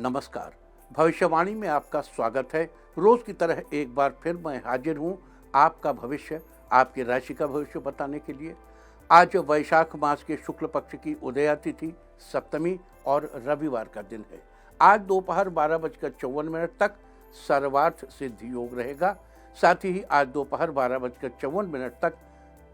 नमस्कार। भविष्यवाणी में आपका स्वागत है। रोज की तरह एक बार फिर मैं हाजिर हूँ आपका भविष्य, आपकी राशि का भविष्य बताने के लिए। आज वैशाख मास के शुक्ल पक्ष की उदया तिथि सप्तमी और रविवार का दिन है। आज दोपहर 12:54 तक सर्वार्थ सिद्धि योग रहेगा। साथ ही आज दोपहर 12:54 तक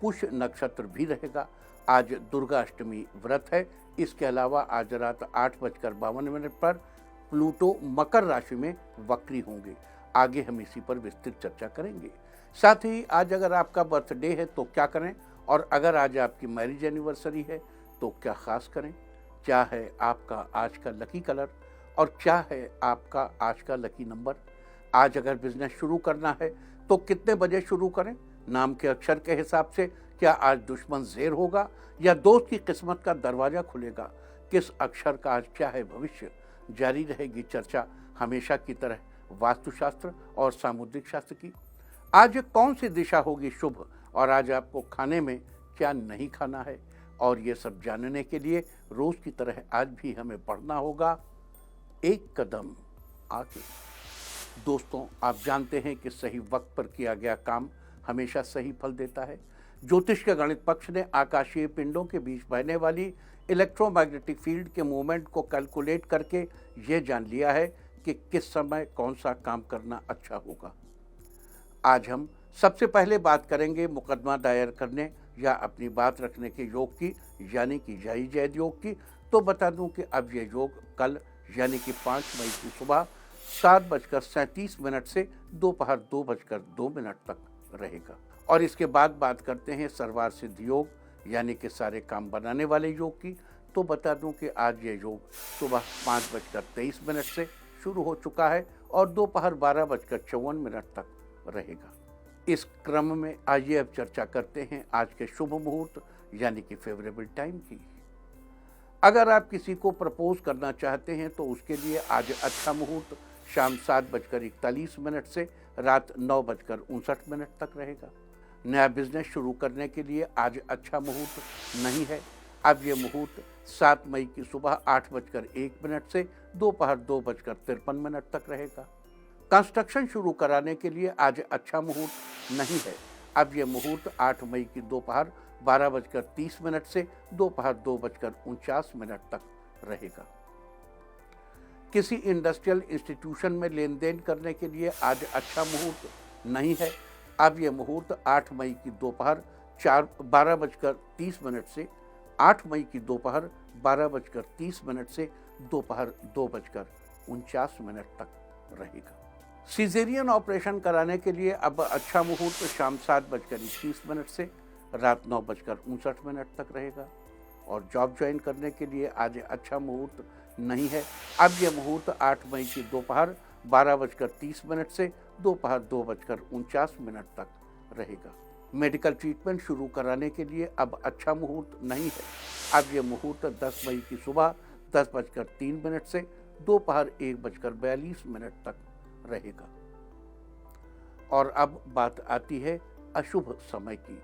पुष्य नक्षत्र भी रहेगा। आज दुर्गा अष्टमी व्रत है। इसके अलावा आज रात 8:52 पर प्लूटो मकर राशि में वक्री होंगे। आगे हम इसी पर विस्तृत चर्चा करेंगे। साथ ही आज अगर आपका बर्थडे है तो क्या करें, और अगर आज आपकी मैरिज एनिवर्सरी है तो क्या खास करें, क्या है आपका आज का लकी कलर और क्या है आपका आज का लकी नंबर। आज अगर बिजनेस शुरू करना है तो कितने बजे शुरू करें, नाम के अक्षर के हिसाब से क्या आज दुश्मन ज़ेर होगा या दोस्त की किस्मत का दरवाजा खुलेगा, किस अक्षर का आज क्या है भविष्य। जारी रहेगी चर्चा हमेशा की तरह वास्तुशास्त्र और सामुद्रिक शास्त्र की। आज कौन सी दिशा होगी शुभ और आज आपको खाने में क्या नहीं खाना है, और ये सब जानने के लिए रोज की तरह आज भी हमें बढ़ना होगा एक कदम आगे। दोस्तों, आप जानते हैं कि सही वक्त पर किया गया काम हमेशा सही फल देता है। ज्योतिष के गणित पक्ष ने आकाशीय पिंडों के बीच बहने वाली इलेक्ट्रोमैग्नेटिक फील्ड के मूवमेंट को कैलकुलेट करके ये जान लिया है कि किस समय कौन सा काम करना अच्छा होगा। आज हम सबसे पहले बात करेंगे मुकदमा दायर करने या अपनी बात रखने के योग की, यानी कि जय जैद योग की। तो बता दूं कि अब ये योग कल यानी कि 5 मई की सुबह 7:37 से दोपहर 2:02 तक रहेगा। और इसके बाद बात करते हैं सर्वार्थ सिद्धि योग यानी कि सारे काम बनाने वाले योग की। तो बता दूं कि आज ये योग सुबह 5:23 से शुरू हो चुका है और दोपहर 12:54 तक रहेगा। इस क्रम में आइए अब चर्चा करते हैं आज के शुभ मुहूर्त यानी कि फेवरेबल टाइम की। अगर आप किसी को प्रपोज करना चाहते हैं तो उसके लिए आज अच्छा मुहूर्त शाम 7:41 से रात 9:59 तक रहेगा। नया बिजनेस शुरू करने के लिए आज अच्छा मुहूर्त नहीं है। अब ये मुहूर्त 7 मई की सुबह 8:01 से दोपहर 2:53 तक रहेगा। कंस्ट्रक्शन शुरू कराने के लिए आज अच्छा मुहूर्त नहीं है। अब ये मुहूर्त 8 मई की दोपहर 12:30 से दोपहर 2:49 तक रहेगा। किसी इंडस्ट्रियल इंस्टीट्यूशन में लेन देन करने के लिए आज अच्छा मुहूर्त नहीं है। अब ये मुहूर्त 8 मई की दोपहर 12:30 से 8 मई की दोपहर 12:30 से दोपहर 2:49 तक रहेगा। सीजेरियन ऑपरेशन कराने के लिए अब अच्छा मुहूर्त शाम 7:21 से रात 9:59 तक रहेगा। और जॉब ज्वाइन करने के लिए आज अच्छा मुहूर्त नहीं है। अब यह मुहूर्त 8 मई की दोपहर 12:30 से दोपहर 2:49 तक रहेगा। मेडिकल ट्रीटमेंट शुरू कराने के लिए अब अच्छा मुहूर्त नहीं है। अब यह मुहूर्त 10 मई की सुबह 10:03 से दोपहर 1:42 तक रहेगा। और अब बात आती है अशुभ समय की।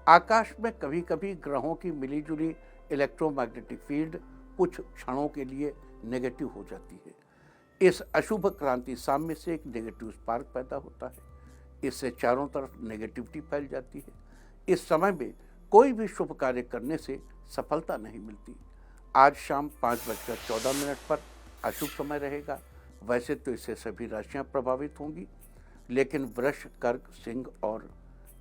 आकाश में कभी कभी ग्रहों की मिलीजुली इलेक्ट्रोमैग्नेटिक फील्ड कुछ क्षणों के लिए नेगेटिव हो जाती है। इस अशुभ क्रांति साम्य से एक नेगेटिव स्पार्क पैदा होता है। इससे चारों तरफ नेगेटिविटी फैल जाती है। इस समय में कोई भी शुभ कार्य करने से सफलता नहीं मिलती। आज शाम 5:14 पर अशुभ समय रहेगा। वैसे तो इससे सभी राशियां प्रभावित होंगी, लेकिन वृष, कर्क, सिंह और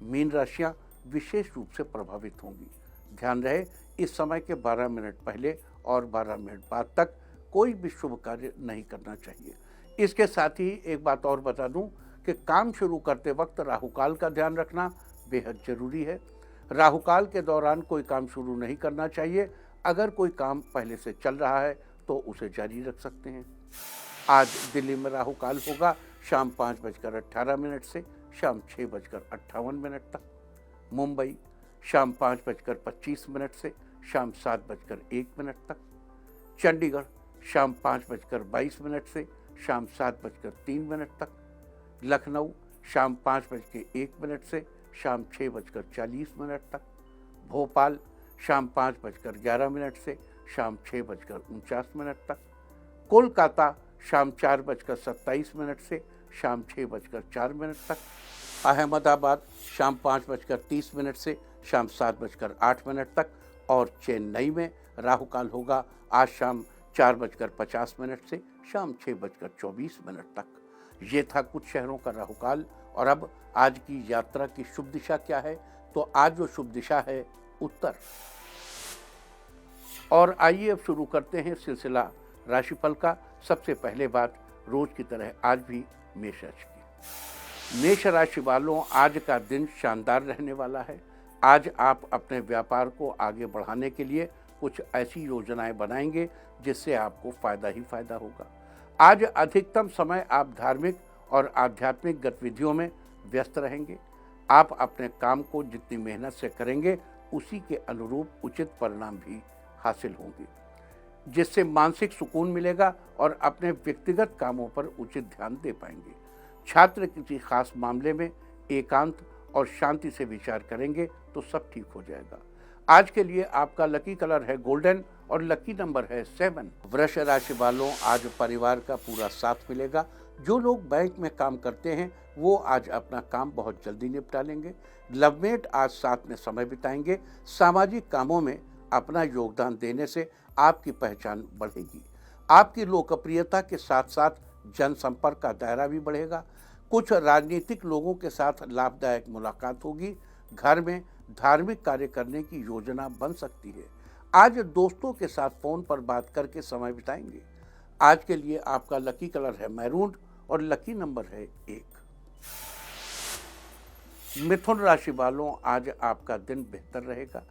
मीन राशियां विशेष रूप से प्रभावित होंगी। ध्यान रहे, इस समय के 12 मिनट पहले और 12 मिनट बाद तक कोई भी शुभ कार्य नहीं करना चाहिए। इसके साथ ही एक बात और बता दूं कि काम शुरू करते वक्त राहुकाल का ध्यान रखना बेहद जरूरी है। राहुकाल के दौरान कोई काम शुरू नहीं करना चाहिए। अगर कोई काम पहले से चल रहा है तो उसे जारी रख सकते हैं। आज दिल्ली में राहुकाल होगा शाम 5:18 से शाम 6:58 तक। मुंबई शाम 5:25 से शाम 7:01 तक। चंडीगढ़ शाम 5:22 से शाम 7:03 तक। लखनऊ शाम 5:01 से शाम 6:40 तक। भोपाल शाम 5:11 से शाम 6:49 तक। कोलकाता शाम 4:27 से शाम 6:04 तक। अहमदाबाद शाम 5:30 से शाम 7:08 तक। और चेन्नई में राहु काल होगा आज शाम 4:50 से शाम 6:24 तक। ये था कुछ शहरों का राहु काल। और अब आज की यात्रा की शुभ दिशा क्या है? तो आज जो शुभ दिशा है उत्तर। और आइए अब शुरू करते हैं सिलसिला राशिफल का। सबसे पहले बात रोज की तरह आज भी मेष राशि की। मेष राशि वालों, आज का दिन शानदार रहने वाला है। आज आप अपने व्यापार को आगे बढ़ाने के लिए कुछ ऐसी योजनाएं बनाएंगे जिससे आपको फायदा ही फायदा होगा। आज अधिकतम समय आप धार्मिक और आध्यात्मिक गतिविधियों में व्यस्त रहेंगे। आप अपने काम को जितनी मेहनत से करेंगे उसी के अनुरूप उचित परिणाम भी हासिल होंगे, जिससे मानसिक सुकून मिलेगा और अपने व्यक्तिगत कामों पर उचित ध्यान दे पाएंगे। छात्र किसी खास मामले में एकांत और शांति से विचार करेंगे तो सब ठीक हो जाएगा। आज के लिए आपका लकी कलर है गोल्डन और लकी नंबर है 7। वृष राशि वालों, आज परिवार का पूरा साथ मिलेगा। जो लोग बैंक में काम करते हैं वो आज अपना काम बहुत जल्दी निपटा लेंगे। लवमेट आज साथ में समय बिताएंगे। सामाजिक कामों में अपना योगदान देने से आपकी पहचान बढ़ेगी। आपकी लोकप्रियता के साथ साथ जनसंपर्क का दायरा भी बढ़ेगा। कुछ राजनीतिक लोगों के साथ लाभदायक मुलाकात होगी। घर में धार्मिक कार्य करने की योजना बन सकती है। आज दोस्तों के साथ फोन पर बात करके समय बिताएंगे। आज के लिए आपका लकी कलर है मैरून और लकी नंबर है 1। मिथुन राशि वालों, आज आपका दिन बेहतर रहेगा।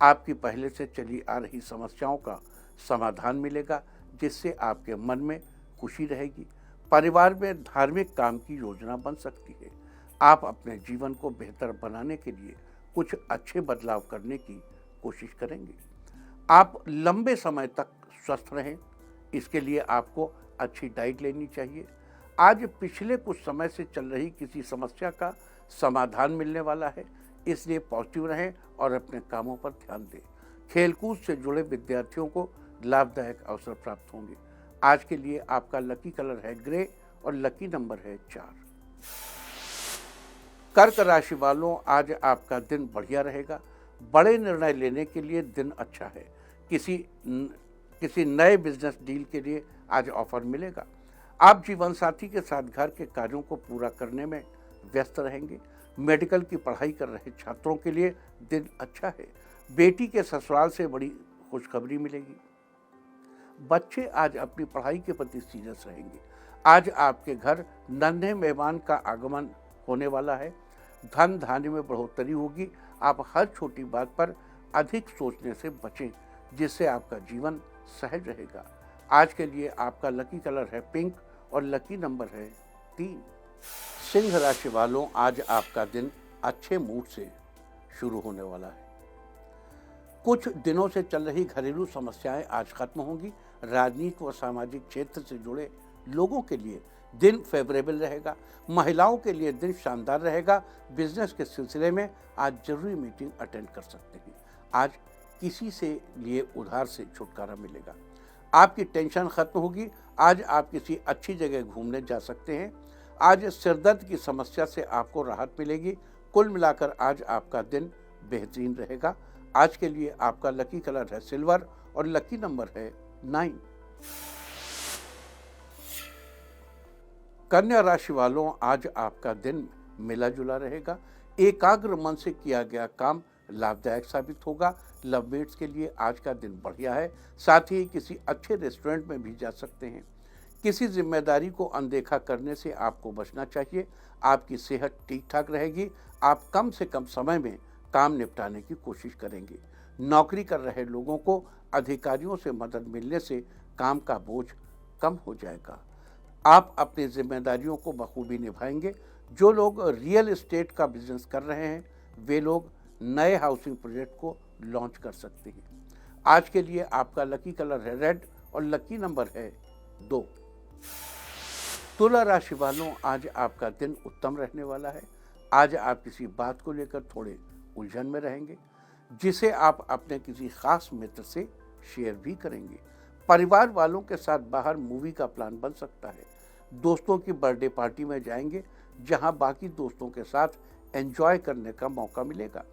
आपकी पहले से चली आ रही समस्याओं का समाधान मिलेगा, जिससे आपके मन में खुशी रहेगी। परिवार में धार्मिक काम की योजना बन सकती है। आप अपने जीवन को बेहतर बनाने के लिए कुछ अच्छे बदलाव करने की कोशिश करेंगे। आप लंबे समय तक स्वस्थ रहें, इसके लिए आपको अच्छी डाइट लेनी चाहिए। आज पिछले कुछ समय से चल रही किसी समस्या का समाधान मिलने वाला है, इसलिए पॉजिटिव रहें और अपने कामों पर ध्यान दें। खेलकूद से जुड़े विद्यार्थियों को लाभदायक अवसर प्राप्त होंगे। आज के लिए आपका लकी कलर है ग्रे और लकी नंबर है 4। कर्क राशि वालों, आज आपका दिन बढ़िया रहेगा। बड़े निर्णय लेने के लिए दिन अच्छा है। किसी नए बिजनेस डील के लिए आज ऑफर मिलेगा। आप जीवन साथी के साथ घर के कार्यों को पूरा करने में व्यस्त रहेंगे। मेडिकल की पढ़ाई कर रहे छात्रों के लिए दिन अच्छा है। बेटी के ससुराल से बड़ी खुशखबरी मिलेगी। बच्चे आज अपनी पढ़ाई के प्रति सीरियस रहेंगे। आज आपके घर नन्हे मेहमान का आगमन होने वाला है। धन धान्य में बढ़ोतरी होगी। आप हर छोटी बात पर अधिक सोचने से बचें, जिससे आपका जीवन सहज रहेगा। आज के लिए आपका लकी कलर है पिंक और लकी नंबर है 3। सिंह राशि वालों, आज आपका दिन अच्छे मूड से शुरू होने वाला है। कुछ दिनों से चल रही घरेलू समस्याएं आज खत्म होंगी। राजनीति व सामाजिक क्षेत्र से जुड़े लोगों के लिए दिन फेवरेबल रहेगा। महिलाओं के लिए दिन शानदार रहेगा। बिजनेस के सिलसिले में आज जरूरी मीटिंग अटेंड कर सकते हैं। आज किसी से लिए उधार से छुटकारा मिलेगा। आपकी टेंशन खत्म होगी। आज आप किसी अच्छी जगह घूमने जा सकते हैं। आज सिरदर्द की समस्या से आपको राहत मिलेगी। कुल मिलाकर आज आपका दिन बेहतरीन रहेगा। आज के लिए आपका लकी कलर है सिल्वर और लकी नंबर है 9। कन्या राशि वालों, आज आपका दिन मिला जुला रहेगा। एकाग्र मन से किया गया काम लाभदायक साबित होगा। लवमेट्स के लिए आज का दिन बढ़िया है। साथ ही किसी अच्छे रेस्टोरेंट में भी जा सकते हैं। किसी जिम्मेदारी को अनदेखा करने से आपको बचना चाहिए। आपकी सेहत ठीक ठाक रहेगी। आप कम से कम समय में काम निपटाने की कोशिश करेंगे। नौकरी कर रहे लोगों को अधिकारियों से मदद मिलने से काम का बोझ कम हो जाएगा। आप अपनी जिम्मेदारियों को बखूबी निभाएंगे। जो लोग रियल एस्टेट का बिजनेस कर रहे हैं वे लोग नए हाउसिंग प्रोजेक्ट को लॉन्च कर सकते हैं। आज के लिए आपका लकी कलर है रेड और लकी नंबर है 2। तुला राशि वालों, आज आपका दिन उत्तम रहने वाला है। आज आप किसी बात को लेकर थोड़े उलझन में रहेंगे, जिसे आप अपने किसी खास मित्र से शेयर भी करेंगे। परिवार वालों के साथ बाहर मूवी का प्लान बन सकता है। दोस्तों की बर्थडे पार्टी में जाएंगे, जहां बाकी दोस्तों के साथ एंजॉय करने का मौका मिलेगा।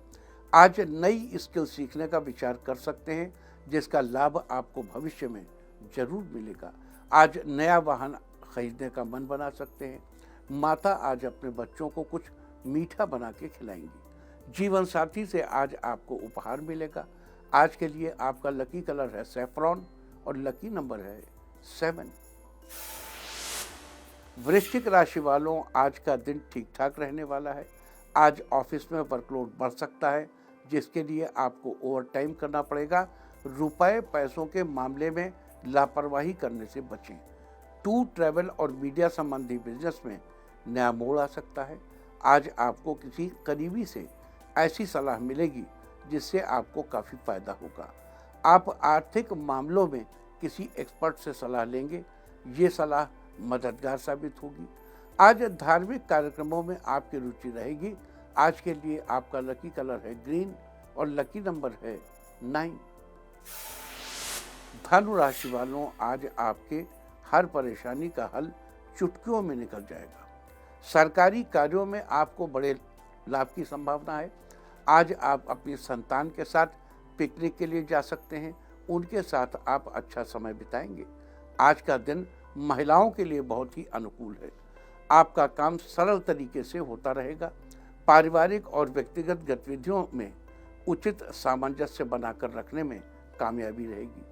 आज नई स्किल सीखने का विचार कर सकते हैं, जिसका लाभ आपको भविष्य में जरूर मिलेगा। आज नया वाहन खरीदने का मन बना सकते हैं। माता आज अपने बच्चों को कुछ मीठा बना के खिलाएंगी। जीवन साथी से आज आपको उपहार मिलेगा। आज के लिए आपका लकी कलर है सैफरॉन और लकी नंबर है 7। वृश्चिक राशि वालों, आज का दिन ठीक ठाक रहने वाला है। आज ऑफिस में वर्कलोड बढ़ सकता है, जिसके लिए आपको ओवरटाइम करना पड़ेगा। रुपए पैसों के मामले में लापरवाही करने से बचें। टूर, ट्रैवल और मीडिया संबंधी बिजनेस में नया मोड़ आ सकता है। आज आपको किसी करीबी से ऐसी सलाह मिलेगी जिससे आपको काफ़ी फायदा होगा। आप आर्थिक मामलों में किसी एक्सपर्ट से सलाह लेंगे। ये सलाह मददगार साबित होगी। आज धार्मिक कार्यक्रमों में आपकी रुचि रहेगी। आज के लिए आपका लकी कलर है ग्रीन और लकी नंबर है 9। धनु राशि वालों, आज आपके हर परेशानी का हल चुटकियों में निकल जाएगा। सरकारी कार्यों में आपको बड़े लाभ की संभावना है। आज आप अपनी संतान के साथ पिकनिक के लिए जा सकते हैं। उनके साथ आप अच्छा समय बिताएंगे। आज का दिन महिलाओं के लिए बहुत ही अनुकूल है। आपका काम सरल तरीके से होता रहेगा। पारिवारिक और व्यक्तिगत गतिविधियों में उचित सामंजस्य बनाकर रखने में कामयाबी रहेगी।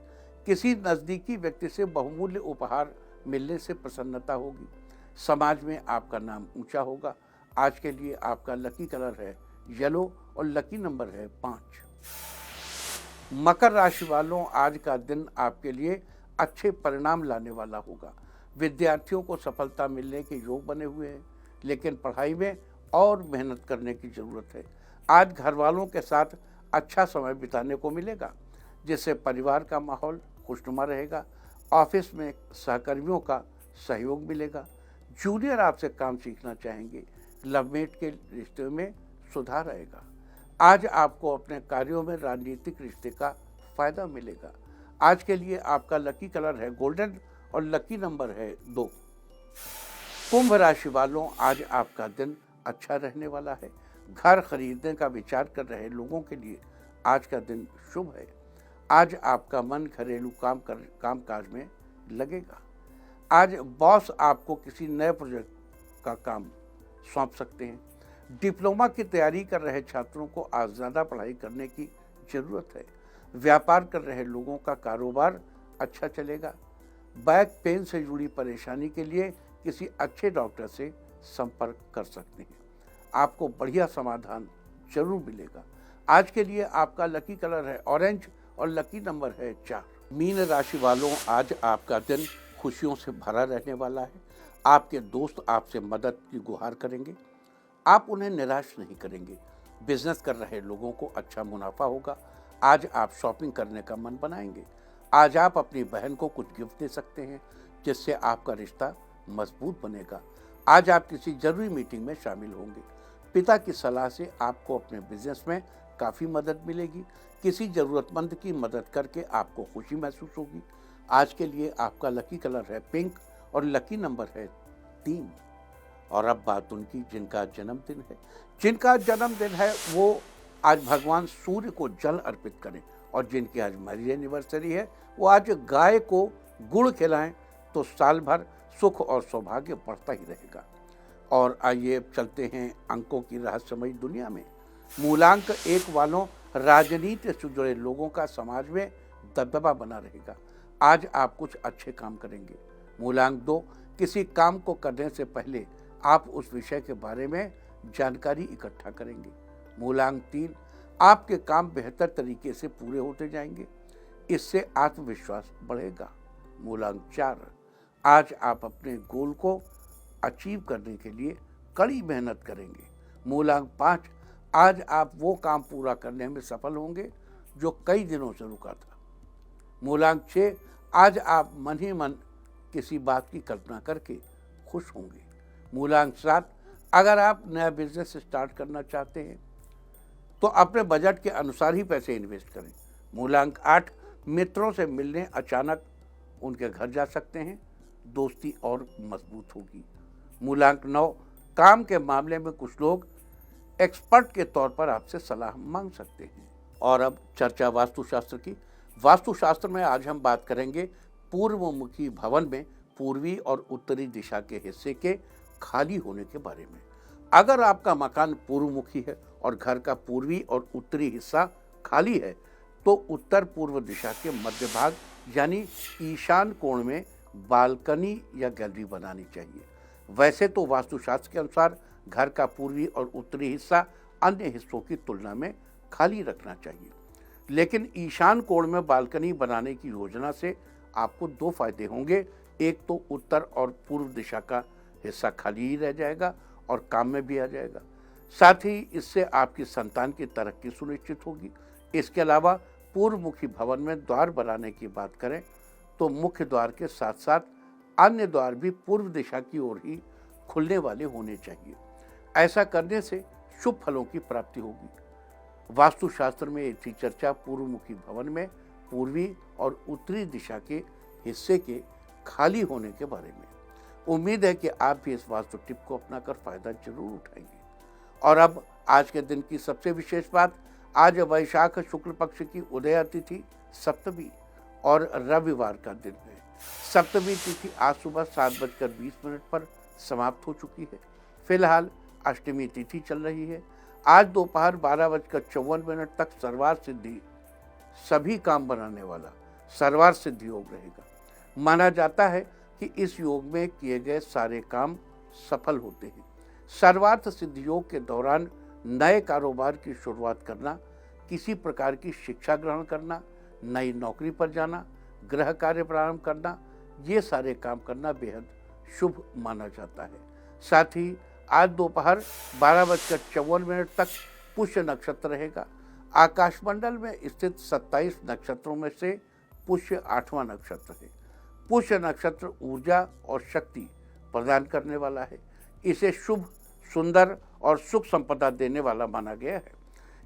किसी नज़दीकी व्यक्ति से बहुमूल्य उपहार मिलने से प्रसन्नता होगी। समाज में आपका नाम ऊंचा होगा। आज के लिए आपका लकी कलर है येलो और लकी नंबर है 5। मकर राशि वालों, आज का दिन आपके लिए अच्छे परिणाम लाने वाला होगा। विद्यार्थियों को सफलता मिलने के योग बने हुए हैं, लेकिन पढ़ाई में और मेहनत करने की ज़रूरत है। आज घर वालों के साथ अच्छा समय बिताने को मिलेगा, जिससे परिवार का माहौल खुशनुमा रहेगा। ऑफिस में सहकर्मियों का सहयोग मिलेगा। जूनियर आपसे काम सीखना चाहेंगे। लवमेट के रिश्ते में सुधार आएगा। आज आपको अपने कार्यों में राजनीतिक रिश्ते का फायदा मिलेगा। आज के लिए आपका लकी कलर है गोल्डन और लकी नंबर है 2। कुंभ राशि वालों, आज आपका दिन अच्छा रहने वाला है। घर खरीदने का विचार कर रहे लोगों के लिए आज का दिन शुभ है। आज आपका मन घरेलू कामकाज में लगेगा। आज बॉस आपको किसी नए प्रोजेक्ट का काम सौंप सकते हैं। डिप्लोमा की तैयारी कर रहे छात्रों को आज ज़्यादा पढ़ाई करने की ज़रूरत है। व्यापार कर रहे लोगों का कारोबार अच्छा चलेगा। बैक पेन से जुड़ी परेशानी के लिए किसी अच्छे डॉक्टर से संपर्क कर सकते हैं। आपको बढ़िया समाधान जरूर मिलेगा। आज के लिए आपका लकी कलर है ऑरेंज और लकी नंबर है 4। मीन राशि वालों, आज आपका दिन खुशियों से भरा रहने वाला है। आपके दोस्त आपसे मदद की गुहार करेंगे। आप उन्हें निराश नहीं करेंगे। बिजनेस कर रहे लोगों को अच्छा मुनाफा होगा। आज आप शॉपिंग करने का मन बनाएंगे। आज आप अपनी बहन को कुछ गिफ्ट दे सकते हैं, जिससे आपका रिश्ता मजबूत बनेगा। आज आप किसी जरूरी मीटिंग में शामिल होंगे। पिता की सलाह से आपको अपने बिजनेस में काफ़ी मदद मिलेगी। किसी ज़रूरतमंद की मदद करके आपको खुशी महसूस होगी। आज के लिए आपका लकी कलर है पिंक और लकी नंबर है 3। और अब बात उनकी जिनका जन्मदिन है वो आज भगवान सूर्य को जल अर्पित करें, और जिनकी आज मैरिज एनिवर्सरी है वो आज गाय को गुड़ खिलाएं, तो साल भर सुख और सौभाग्य बढ़ता ही रहेगा। और आइए अब चलते हैं अंकों की रहस्यमयी दुनिया में। मूलांक 1 वालों, राजनीति से जुड़े लोगों का समाज में दबदबा बना रहेगा। आज आप कुछ अच्छे काम करेंगे। मूलांक 2, किसी काम को करने से पहले आप उस विषय के बारे में जानकारी इकट्ठा करेंगे। मूलांक 3, आपके काम बेहतर तरीके से पूरे होते जाएंगे। इससे आत्मविश्वास बढ़ेगा। मूलांक 4, आज आप अपने गोल को अचीव करने के लिए कड़ी मेहनत करेंगे। मूलांक 5, आज आप वो काम पूरा करने में सफल होंगे जो कई दिनों से रुका था। मूलांक 6, आज आप मन ही मन किसी बात की कल्पना करके खुश होंगे। मूलांक 7, अगर आप नया बिजनेस स्टार्ट करना चाहते हैं तो अपने बजट के अनुसार ही पैसे इन्वेस्ट करें। मूलांक 8, मित्रों से मिलने अचानक उनके घर जा सकते हैं, दोस्ती और मजबूत होगी। मूलांक 9, काम के मामले में कुछ लोग एक्सपर्ट के तौर पर आपसे सलाह मांग सकते हैं। और अब चर्चा वास्तुशास्त्र की। वास्तुशास्त्र में आज हम बात करेंगे पूर्वमुखी भवन में पूर्वी और उत्तरी दिशा के हिस्से के खाली होने के बारे में। अगर आपका मकान पूर्वमुखी है और घर का पूर्वी और उत्तरी हिस्सा खाली है तो उत्तर पूर्व दिशा के मध्य भाग यानी ईशान कोण में बालकनी या गैलरी बनानी चाहिए। वैसे तो वास्तुशास्त्र के अनुसार घर का पूर्वी और उत्तरी हिस्सा अन्य हिस्सों की तुलना में खाली रखना चाहिए, लेकिन ईशान कोण में बालकनी बनाने की योजना से आपको दो फायदे होंगे। एक तो उत्तर और पूर्व दिशा का हिस्सा खाली ही रह जाएगा और काम में भी आ जाएगा, साथ ही इससे आपकी संतान की तरक्की सुनिश्चित होगी। इसके अलावा पूर्वमुखी भवन में द्वार बनाने की बात करें तो मुख्य द्वार के साथ साथ अन्य द्वार भी पूर्व दिशा की ओर ही खुलने वाले होने चाहिए। ऐसा करने से शुभ फलों की प्राप्ति होगी। वास्तुशास्त्र में एक थी चर्चा पूर्वमुखी भवन में पूर्वी और उत्तरी दिशा के हिस्से के खाली होने के बारे में। उम्मीद है कि आप भी इस वास्तु टिप को अपनाकर फायदा जरूर उठाएंगे। और अब आज के दिन की सबसे विशेष बात, आज वैशाख शुक्ल पक्ष की उदया तिथि सप्तमी और रविवार का दिन है। सप्तमी तिथि आज सुबह 7:20 पर समाप्त हो चुकी है। फिलहाल अष्टमी तिथि चल रही है। आज दोपहर 12:54 तक सर्वार्थ सिद्धि, सभी काम बनाने वाला सर्वार्थ सिद्धि योग रहेगा। माना जाता है कि इस योग में किए गए सारे काम सफल होते हैं। सर्वार्थ सिद्धि योग के दौरान नए कारोबार की शुरुआत करना, किसी प्रकार की शिक्षा ग्रहण करना, नई नौकरी पर जाना, गृह कार्य प्रारंभ करना, ये सारे काम करना बेहद शुभ माना जाता है। साथ ही आज दोपहर 12:54 तक पुष्य नक्षत्र रहेगा। आकाशमंडल में स्थित 27 नक्षत्रों में से पुष्य 8वां नक्षत्र है। पुष्य नक्षत्र ऊर्जा और शक्ति प्रदान करने वाला है। इसे शुभ, सुंदर और सुख संपदा देने वाला माना गया है।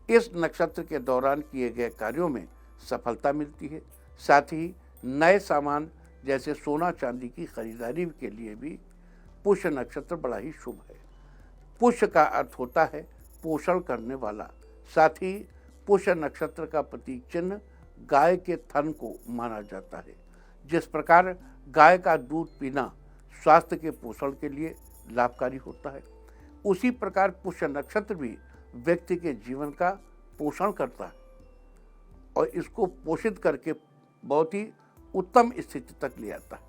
इस नक्षत्र के दौरान किए गए कार्यों में सफलता मिलती है। साथ ही नए सामान जैसे सोना चांदी की खरीदारी के लिए भी पुष्य नक्षत्र बड़ा ही शुभ है। पुष्य का अर्थ होता है पोषण करने वाला। साथ ही पुष्य नक्षत्र का प्रतीक चिन्ह गाय के थन को माना जाता है। जिस प्रकार गाय का दूध पीना स्वास्थ्य के पोषण के लिए लाभकारी होता है, उसी प्रकार पुष्य नक्षत्र भी व्यक्ति के जीवन का पोषण करता है और इसको पोषित करके बहुत ही उत्तम स्थिति तक ले आता है।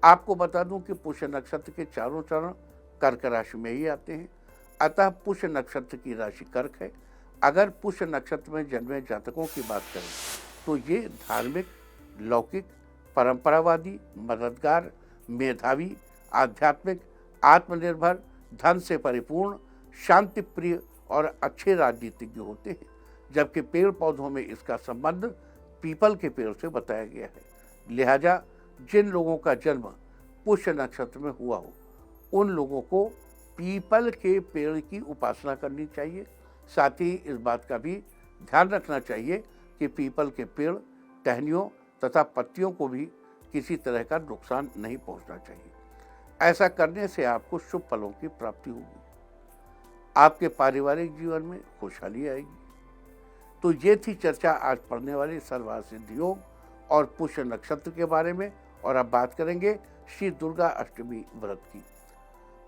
आपको बता दूं कि पुष्य नक्षत्र के चारों चरण कर्क राशि में ही आते हैं, अतः पुष्य नक्षत्र की राशि कर्क है। अगर पुष्य नक्षत्र में जन्मे जातकों की बात करें तो ये धार्मिक, लौकिक, परंपरावादी, मददगार, मेधावी, आध्यात्मिक, आत्मनिर्भर, धन से परिपूर्ण, शांति प्रिय और अच्छे राजनीतिज्ञ होते हैं। जबकि पेड़ पौधों में इसका संबंध पीपल के पेड़ से बताया गया है। लिहाजा जिन लोगों का जन्म पुष्य नक्षत्र में हुआ हो उन लोगों को पीपल के पेड़ की उपासना करनी चाहिए। साथ ही इस बात का भी ध्यान रखना चाहिए कि पीपल के पेड़, टहनियों तथा पत्तियों को भी किसी तरह का नुकसान नहीं पहुंचना चाहिए। ऐसा करने से आपको शुभ फलों की प्राप्ति होगी। आपके पारिवारिक जीवन में खुशहाली आएगी। तो ये थी चर्चा आज पढ़ने वाली सर्वार्थ सिद्धि योग और पुष्य नक्षत्र के बारे में। और अब बात करेंगे श्री दुर्गा अष्टमी व्रत की।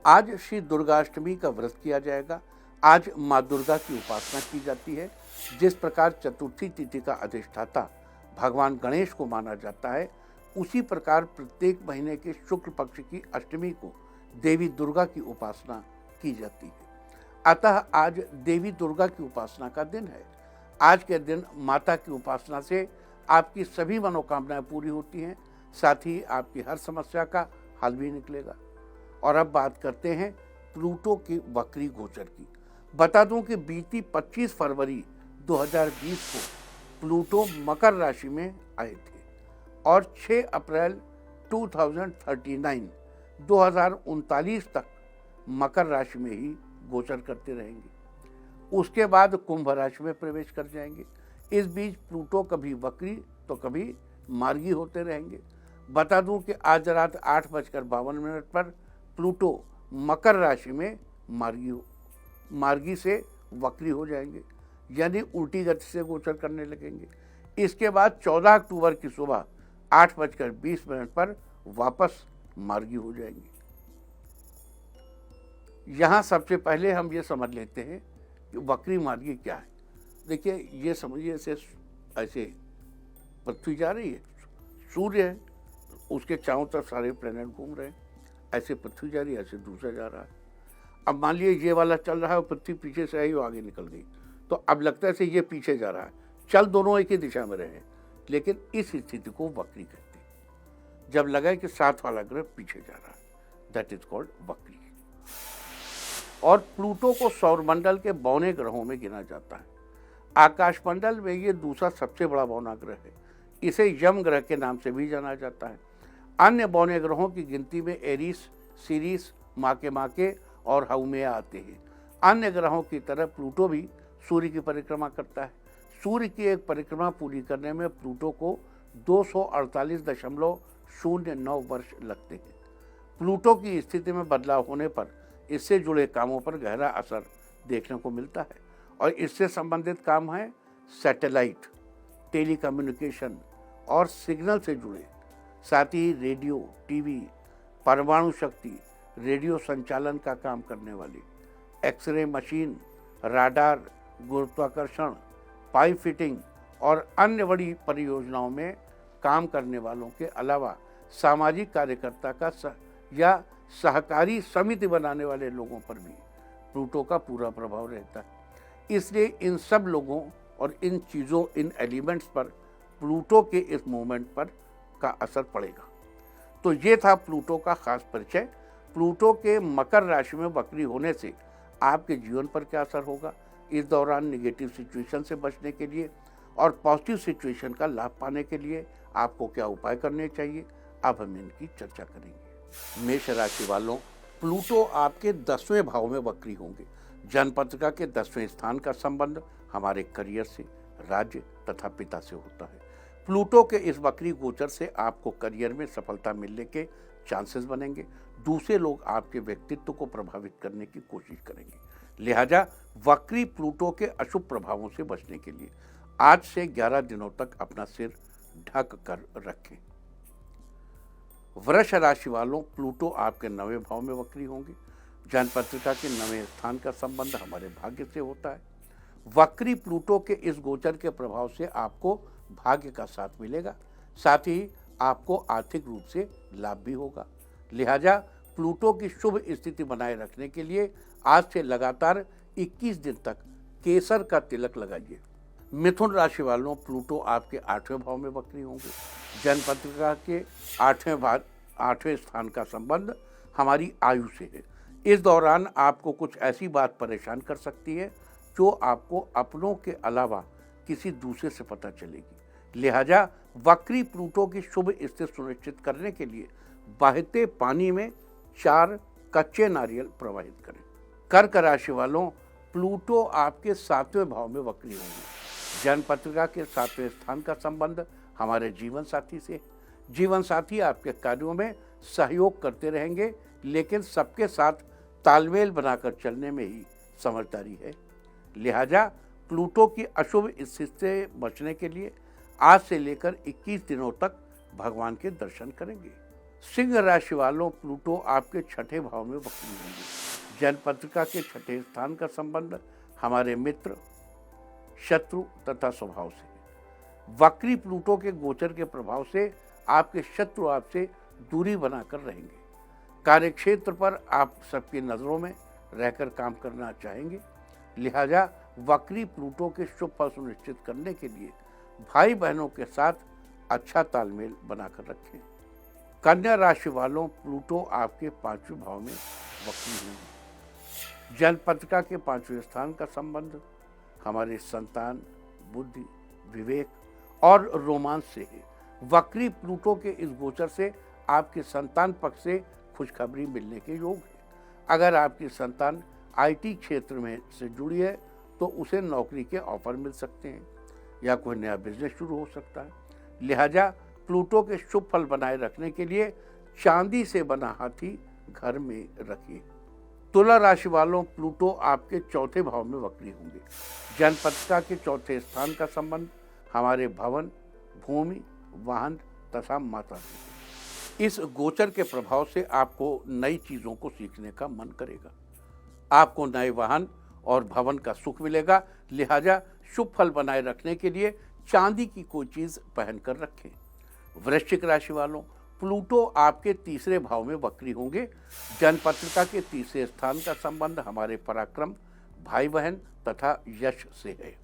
आज श्री दुर्गा अष्टमी का व्रत किया जाएगा। आज माँ दुर्गा की उपासना की जाती है। जिस प्रकार चतुर्थी तिथि का अधिष्ठाता भगवान गणेश को माना जाता है, उसी प्रकार प्रत्येक महीने के शुक्ल पक्ष की अष्टमी को देवी दुर्गा की उपासना की जाती है। अतः आज देवी दुर्गा की उपासना का दिन है। आज के दिन माता की उपासना से आपकी सभी मनोकामनाएं पूरी होती हैं, साथ ही आपकी हर समस्या का हल भी निकलेगा। और अब बात करते हैं प्लूटो की वक्री गोचर की। बता दूं कि बीती 25 फरवरी 2020 को प्लूटो मकर राशि में आए थे और 6 अप्रैल 2039 तक मकर राशि में ही गोचर करते रहेंगे। उसके बाद कुंभ राशि में प्रवेश कर जाएंगे। इस बीच प्लूटो कभी वक्री तो कभी मार्गी होते रहेंगे। बता दूं कि आज रात 8:52 पर प्लूटो मकर राशि में मार्गी से वक्री हो जाएंगे, यानी उल्टी गति से गोचर करने लगेंगे। इसके बाद 14 अक्टूबर की सुबह 8:20 पर वापस मार्गी हो जाएंगे। यहाँ सबसे पहले हम ये समझ लेते हैं कि वक्री मार्गी क्या है। देखिए, ये समझिए ऐसे पृथ्वी जा रही है, सूर्य है, उसके चारों तरफ सारे प्लेनेट घूम रहे हैं, ऐसे पृथ्वी जा रही है, ऐसे दूसरा जा रहा है। अब मान लीजिए ये वाला चल रहा है और पृथ्वी पीछे से आई, वो आगे निकल गई, तो अब लगता है से ये पीछे जा रहा है। चल दोनों एक ही दिशा में रहे, लेकिन इस स्थिति को वक्री कहते हैं। जब लगा कि साथ वाला ग्रह पीछे जा रहा है, दैट इज कॉल्ड वक्री। और प्लूटो को सौरमंडल के बौने ग्रहों में गिना जाता है। आकाशमंडल में ये दूसरा सबसे बड़ा बौना ग्रह है। इसे यम ग्रह के नाम से भी जाना जाता है। अन्य बौने ग्रहों की गिनती में एरिस, सीरीस, माके और हाउमेया आते हैं। अन्य ग्रहों की तरह प्लूटो भी सूर्य की परिक्रमा करता है। सूर्य की एक परिक्रमा पूरी करने में प्लूटो को 248.09 वर्ष लगते हैं। प्लूटो की स्थिति में बदलाव होने पर इससे जुड़े कामों पर गहरा असर देखने को मिलता है, और इससे संबंधित काम है सैटेलाइट, टेलीकम्युनिकेशन और सिग्नल से जुड़े, साथ ही रेडियो, टीवी, परमाणु शक्ति, रेडियो संचालन का काम करने वाली, एक्सरे मशीन, राडार, गुरुत्वाकर्षण, पाइप फिटिंग और अन्य बड़ी परियोजनाओं में काम करने वालों के अलावा सामाजिक कार्यकर्ता या सहकारी समिति बनाने वाले लोगों पर भी प्लूटो का पूरा प्रभाव रहता है। इसलिए इन सब लोगों और इन चीज़ों, इन एलिमेंट्स पर प्लूटो के इस मूवमेंट पर का असर पड़ेगा। तो ये था प्लूटो का खास परिचय। प्लूटो के मकर राशि में वक्री होने से आपके जीवन पर क्या असर होगा, इस दौरान निगेटिव सिचुएशन से बचने के लिए और पॉजिटिव सिचुएशन का लाभ पाने के लिए आपको क्या उपाय करने चाहिए, अब हम इनकी चर्चा करेंगे। मेष राशि वालों, प्लूटो आपके 10वें भाव में वक्री होंगे। जन्मपत्रिका के 10वें स्थान का संबंध हमारे करियर से, राज्य तथा पिता से होता है। प्लूटो के इस वक्री गोचर से आपको करियर में सफलता मिलने के चांसेस बनेंगे। दूसरे लोग आपके व्यक्तित्व को प्रभावित करने की कोशिश करेंगे। लिहाजा वक्री प्लूटो के अशुभ प्रभावों से बचने के लिए आज से 11 दिनों तक अपना सिर ढक कर रखें। वृष राशि वालों, प्लूटो आपके 9वें भाव में वक्री होंगे। जन्मपत्रिका के 9वें स्थान का संबंध हमारे भाग्य से होता है। वक्री प्लूटो के इस गोचर के प्रभाव से आपको भाग्य का साथ मिलेगा, साथ ही आपको आर्थिक रूप से लाभ भी होगा। लिहाजा प्लूटो की शुभ स्थिति बनाए रखने के लिए आज से लगातार 21 दिन तक केसर का तिलक लगाइए। मिथुन राशि वालों, प्लूटो आपके 8वें भाव में वक्री होंगे। जन्मपत्रिका के 8वें स्थान का संबंध हमारी आयु से है। इस दौरान आपको कुछ ऐसी बात परेशान कर सकती है जो आपको अपनों के अलावा किसी दूसरे से पता चलेगी। लिहाजा वक्री प्लूटो की शुभ स्थिति सुनिश्चित करने के लिए बहते पानी में 4 कच्चे नारियल प्रवाहित करें। कर्क राशि वालों, प्लूटो आपके 7वें भाव में वक्री होंगे। जन्मपत्रिका के 7वें स्थान का संबंध हमारे जीवन साथी से। जीवन साथी आपके कार्यों में सहयोग करते रहेंगे, लेकिन सबके साथ तालमेल बनाकर चलने में ही समझदारी है। लिहाजा प्लूटो की अशुभ स्थिति से बचने के लिए आज से लेकर 21 दिनों तक भगवान के दर्शन करेंगे। सिंह राशि वालों, प्लूटो आपके 6ठे भाव में वक्री होंगे। जन्मपत्रिका के 6ठे स्थान का संबंध हमारे मित्र, शत्रु तथा स्वभाव से। वक्री प्लूटो के गोचर के प्रभाव से आपके शत्रु आपसे दूरी बनाकर रहेंगे। कार्यक्षेत्र पर आप सबकी नज़रों में रहकर काम करना चाहेंगे। लिहाजा वक्री प्लूटो के शुभ फल सुनिश्चित करने के लिए भाई बहनों के साथ अच्छा तालमेल बनाकर रखें। कन्या राशि वालों, प्लूटो आपके 5वें भाव में वक्री होंगे। जन्मपत्रिका के 5वें स्थान का संबंध हमारे संतान, बुद्धि, विवेक और रोमांस से है। वक्री प्लूटो के इस गोचर से आपके संतान पक्ष से खुशखबरी मिलने के योग है। अगर आपकी संतान आईटी क्षेत्र में से जुड़ी है तो उसे नौकरी के ऑफर मिल सकते हैं या कोई नया बिजनेस शुरू हो सकता है। लिहाजा प्लूटो के शुभ फल बनाए रखने के लिए चांदी से बना हाथी घर में रखिए। तुला राशि वालों, प्लूटो आपके चौथे भाव में वक्री होंगे। जन्मपत्रिका के चौथे स्थान का संबंध हमारे भवन, भूमि, वाहन तथा माता से। इस गोचर के प्रभाव से आपको नई चीजों को सीखने का मन करेगा। आपको नए वाहन और भवन का सुख मिलेगा, लिहाजा शुभ फल बनाए रखने के लिए चांदी की कोई चीज पहनकर रखें। वृश्चिक राशि वालों, प्लूटो आपके तीसरे भाव में वक्री होंगे। जन्मपत्रिका के तीसरे स्थान का संबंध हमारे पराक्रम, भाई बहन तथा यश से है।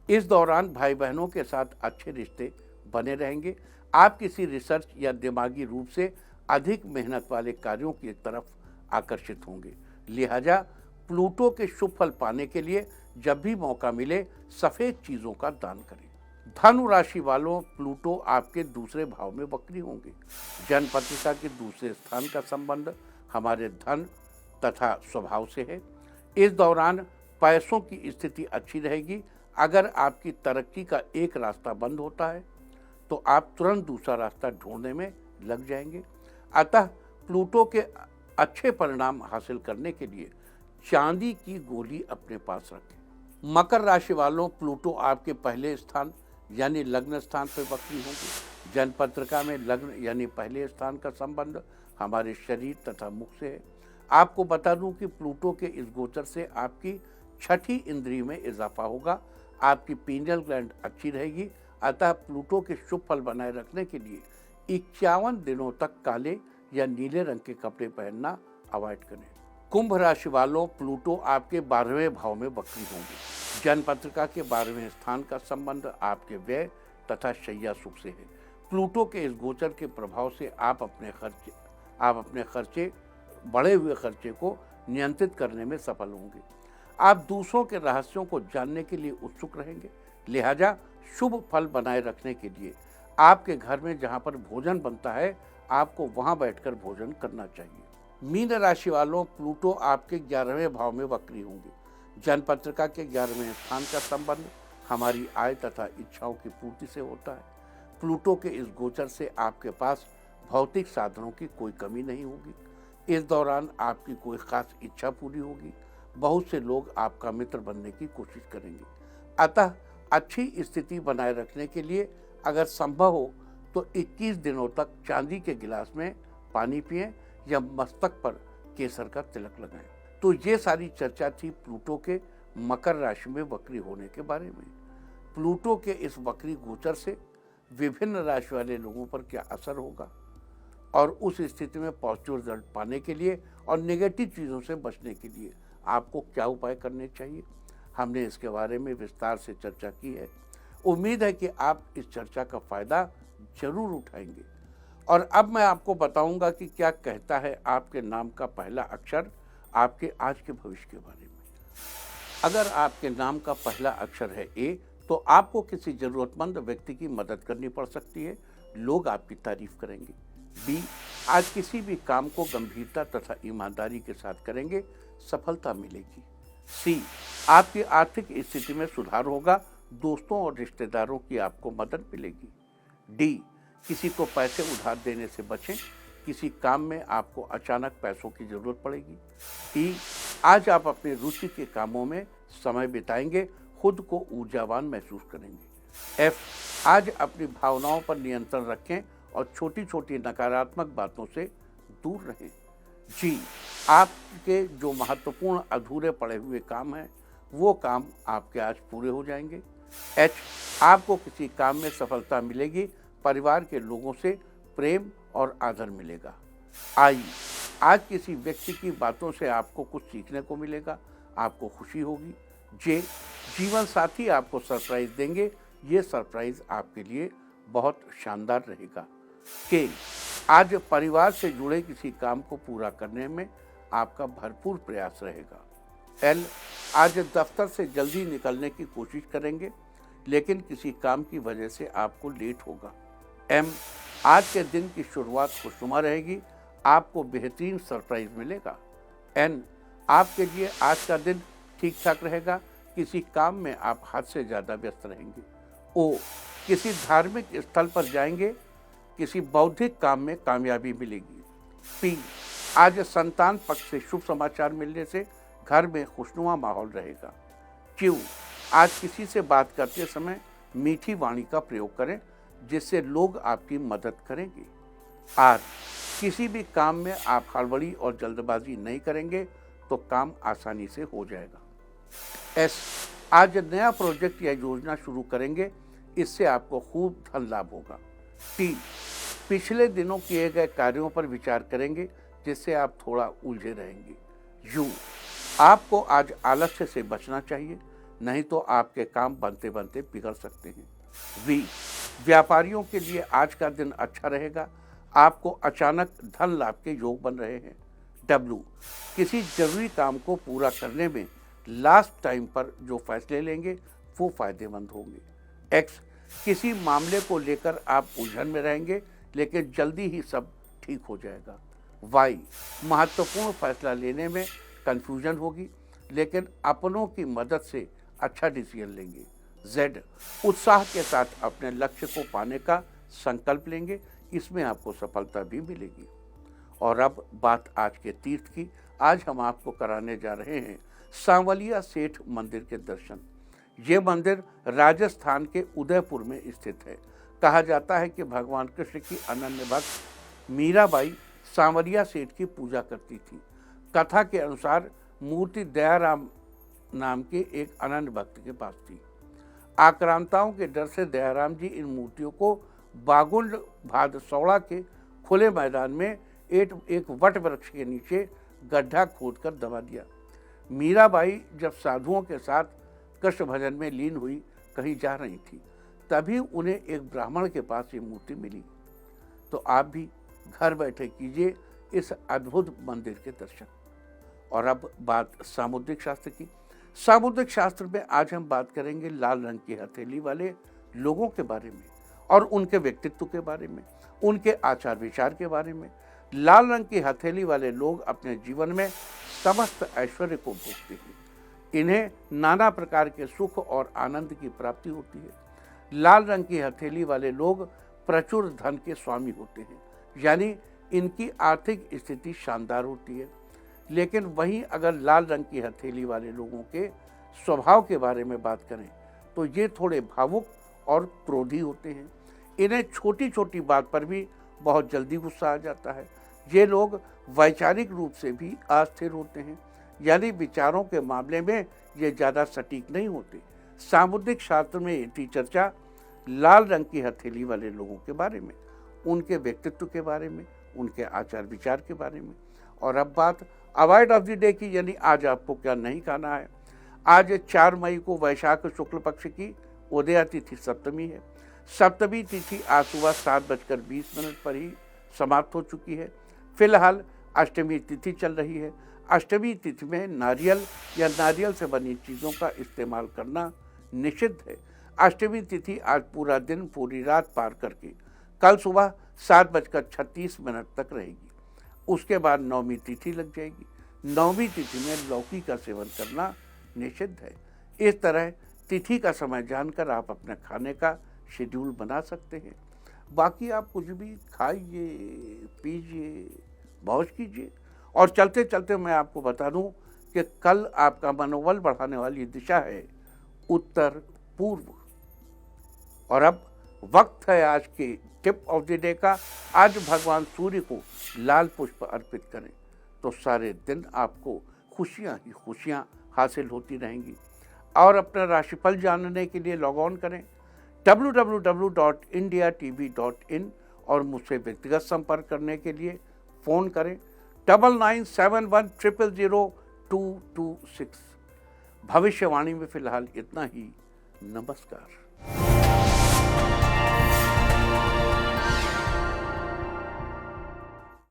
इस दौरान भाई बहनों के साथ अच्छे रिश्ते बने रहेंगे। आप किसी रिसर्च या दिमागी रूप से अधिक मेहनत वाले कार्यों की तरफ आकर्षित होंगे, लिहाजा प्लूटो के शुभ फल पाने के लिए जब भी मौका मिले सफेद चीजों का दान करें। धनु राशि वालों, प्लूटो आपके दूसरे भाव में वक्री होंगे। जन्मपत्रिका के दूसरे स्थान का संबंध हमारे धन तथा स्वभाव से है। इस दौरान पैसों की स्थिति अच्छी रहेगी। अगर आपकी तरक्की का एक रास्ता बंद होता है तो आप तुरंत दूसरा रास्ता ढूंढने में लग जाएंगे। अतः प्लूटो के अच्छे परिणाम हासिल करने के लिए चांदी की गोली अपने पास रखें। मकर राशि वालों, प्लूटो आपके पहले स्थान यानी लग्न स्थान पर वक्री होंगे। जन्मपत्रिका में लग्न यानी पहले स्थान का संबंध हमारे शरीर तथा मुख से है। आपको बता दूं कि प्लूटो के इस गोचर से आपकी छठी इंद्रिय में इजाफा होगा। आपकी पीनियल ग्लैंड अच्छी रहेगी। अतः प्लूटो के शुभ फल बनाए रखने के लिए 51 दिनों तक काले या नीले रंग के कपड़े पहनना अवॉइड करें। कुंभ राशि वालों, प्लूटो आपके 12वें भाव में वक्री होंगे। जन्मपत्रिका के 12वें स्थान का संबंध आपके व्यय तथा शैया सुख से है। प्लूटो के इस गोचर के प्रभाव से आप अपने खर्चे बढ़े हुए खर्चे को नियंत्रित करने में सफल होंगे। आप दूसरों के रहस्यों को जानने के लिए उत्सुक रहेंगे, लिहाजा शुभ फल बनाए रखने के लिए आपके घर में जहां पर भोजन बनता है आपको वहां बैठकर भोजन करना चाहिए। मीन राशि वालों, प्लूटो आपके 11वें भाव में वक्री होंगे। जन्मपत्रिका के 11वें स्थान का संबंध हमारी आय तथा इच्छाओं की पूर्ति से होता है। प्लूटो के इस गोचर से आपके पास भौतिक साधनों की कोई कमी नहीं होगी। इस दौरान आपकी कोई खास इच्छा पूरी होगी। बहुत से लोग आपका मित्र बनने की कोशिश करेंगे। अतः अच्छी स्थिति बनाए रखने के लिए अगर संभव हो तो 21 दिनों तक चांदी के गिलास में पानी पिएं या मस्तक पर केसर का तिलक लगाएं। तो ये सारी चर्चा थी प्लूटो के मकर राशि में वक्री होने के बारे में। प्लूटो के इस वक्री गोचर से विभिन्न राशि वाले लोगों पर क्या असर होगा और उस स्थिति में पॉजिटिव रिजल्ट पाने के लिए और नेगेटिव चीज़ों से बचने के लिए आपको क्या उपाय करने चाहिए, हमने इसके बारे में विस्तार से चर्चा की है। उम्मीद है कि आप इस चर्चा का फायदा जरूर उठाएंगे। और अब मैं आपको बताऊंगा कि क्या कहता है आपके नाम का पहला अक्षर आपके आज के भविष्य के बारे में। अगर आपके नाम का पहला अक्षर है ए, तो आपको किसी जरूरतमंद व्यक्ति की मदद करनी पड़ सकती है, लोग आपकी तारीफ करेंगे। बी, आज किसी भी काम को गंभीरता तथा ईमानदारी के साथ करेंगे, सफलता मिलेगी। सी, आपकी आर्थिक स्थिति में सुधार होगा, दोस्तों और रिश्तेदारों की आपको मदद मिलेगी। डी, किसी को पैसे उधार देने से बचें, किसी काम में आपको अचानक पैसों की जरूरत पड़ेगी। ई, आज आप अपनी रुचि के कामों में समय बिताएंगे, खुद को ऊर्जावान महसूस करेंगे। एफ, आज अपनी भावनाओं पर नियंत्रण रखें और छोटी छोटी नकारात्मक बातों से दूर रहें। जी, आपके जो महत्वपूर्ण अधूरे पड़े हुए काम हैं वो काम आपके आज पूरे हो जाएंगे। एच, आपको किसी काम में सफलता मिलेगी, परिवार के लोगों से प्रेम और आदर मिलेगा। आई, आज किसी व्यक्ति की बातों से आपको कुछ सीखने को मिलेगा, आपको खुशी होगी। जे, जीवन साथी आपको सरप्राइज देंगे, ये सरप्राइज आपके लिए बहुत शानदार रहेगा। के, आज परिवार से जुड़े किसी काम को पूरा करने में आपका भरपूर प्रयास रहेगा। एल, आज दफ्तर से जल्दी निकलने की कोशिश करेंगे, लेकिन किसी काम की वजह से आपको लेट होगा। एम, आज के दिन की शुरुआत खुशनुमा रहेगी, आपको बेहतरीन सरप्राइज मिलेगा। एन, आपके लिए आज का दिन ठीक ठाक रहेगा, किसी काम में आप हद से ज़्यादा व्यस्त रहेंगे। ओ, किसी धार्मिक स्थल पर जाएंगे किसी बौद्धिक काम में कामयाबी मिलेगी। पी, आज संतान पक्ष से शुभ समाचार मिलने से घर में खुशनुमा माहौल रहेगा। क्यू, आज किसी से बात करते समय मीठी वाणी का प्रयोग करें जिससे लोग आपकी मदद करेंगे। आर, किसी भी काम में आप हड़बड़ी और जल्दबाजी नहीं करेंगे तो काम आसानी से हो जाएगा। एस, आज नया प्रोजेक्ट या योजना शुरू करेंगे, इससे आपको खूब धन लाभ होगा। टी, पिछले दिनों किए गए कार्यों पर विचार करेंगे जिससे आप थोड़ा उलझे रहेंगे। यू, आपको आज आलस्य से बचना चाहिए, नहीं तो आपके काम बनते बनते बिगड़ सकते हैं। वी, व्यापारियों के लिए आज का दिन अच्छा रहेगा, आपको अचानक धन लाभ के योग बन रहे हैं। डब्ल्यू, किसी जरूरी काम को पूरा करने में लास्ट टाइम पर जो फैसले लेंगे वो फायदेमंद होंगे। एक्स, किसी मामले को लेकर आप उलझन में रहेंगे लेकिन जल्दी ही सब ठीक हो जाएगा। वाई, महत्वपूर्ण फैसला लेने में कंफ्यूजन होगी लेकिन अपनों की मदद से अच्छा डिसीजन लेंगे। जेड, उत्साह के साथ अपने लक्ष्य को पाने का संकल्प लेंगे, इसमें आपको सफलता भी मिलेगी। और अब बात आज के तीर्थ की। आज हम आपको कराने जा रहे हैं सांवलिया सेठ मंदिर के दर्शन। ये मंदिर राजस्थान के उदयपुर में स्थित है। कहा जाता है कि भगवान कृष्ण की अनन्य भक्त मीराबाई सांवलिया सेठ की पूजा करती थी। कथा के अनुसार मूर्ति दयाराम नाम के एक अनन्य भक्त के पास थी। आक्रांताओं के डर से दयाराम जी इन मूर्तियों को बागुंड भादसौड़ा के खुले मैदान में एक वट वृक्ष के नीचे गड्ढा खोदकर दबा दिया। मीराबाई जब साधुओं के साथ कृष्ण भजन में लीन हुई कहीं जा रही थी, तभी उन्हें एक ब्राह्मण के पास ये मूर्ति मिली। तो आप भी घर बैठे कीजिए इस अद्भुत मंदिर के दर्शन। और अब बात सामुद्रिक शास्त्र की। सामुद्रिक शास्त्र में आज हम बात करेंगे लाल रंग की हथेली वाले लोगों के बारे में और उनके व्यक्तित्व के बारे में, उनके आचार विचार के बारे में। लाल रंग की हथेली वाले लोग अपने जीवन में समस्त ऐश्वर्य को भोगते हैं। इन्हें नाना प्रकार के सुख और आनंद की प्राप्ति होती है। लाल रंग की हथेली वाले लोग प्रचुर धन के स्वामी होते हैं, यानी इनकी आर्थिक स्थिति शानदार होती है। लेकिन वहीं अगर लाल रंग की हथेली वाले लोगों के स्वभाव के बारे में बात करें तो ये थोड़े भावुक और क्रोधी होते हैं। इन्हें छोटी छोटी बात पर भी बहुत जल्दी गुस्सा आ जाता है। ये लोग वैचारिक रूप से भी अस्थिर होते हैं, यानी विचारों के मामले में ये ज़्यादा सटीक नहीं होते। सामुद्रिक शास्त्र में इतनी चर्चा लाल रंग की हथेली वाले लोगों के बारे में, उनके व्यक्तित्व के बारे में, उनके आचार विचार के बारे में। और अब बात अवॉइड ऑफ द डे की, यानी आज आपको क्या नहीं खाना है। आज 4 मई को वैशाख शुक्ल पक्ष की उदया तिथि सप्तमी है। सप्तमी तिथि आज सुबह 7:20 पर ही समाप्त हो चुकी है। फिलहाल अष्टमी तिथि चल रही है। अष्टमी तिथि में नारियल या नारियल से बनी चीज़ों का इस्तेमाल करना निषिद्ध है। अष्टमी तिथि आज पूरा दिन पूरी रात पार करके कल सुबह 7:36 तक रहेगी। उसके बाद नवमी तिथि लग जाएगी। नवमी तिथि में लौकी का सेवन करना निषिद्ध है। इस तरह तिथि का समय जानकर आप अपने खाने का शेड्यूल बना सकते हैं। बाकी आप कुछ भी खाइए, पीजिए, मौज कीजिए। और चलते चलते मैं आपको बता दूं कि कल आपका मनोबल बढ़ाने वाली दिशा है उत्तर पूर्व। और अब वक्त है आज के टिप ऑफ द डे का। आज भगवान सूर्य को लाल पुष्प अर्पित करें तो सारे दिन आपको खुशियां ही खुशियां हासिल होती रहेंगी। और अपना राशिफल जानने के लिए लॉग ऑन करें www.indiatv.in और मुझसे व्यक्तिगत संपर्क करने के लिए फ़ोन करें 9971000226। भविष्यवाणी में फिलहाल इतना ही। नमस्कार।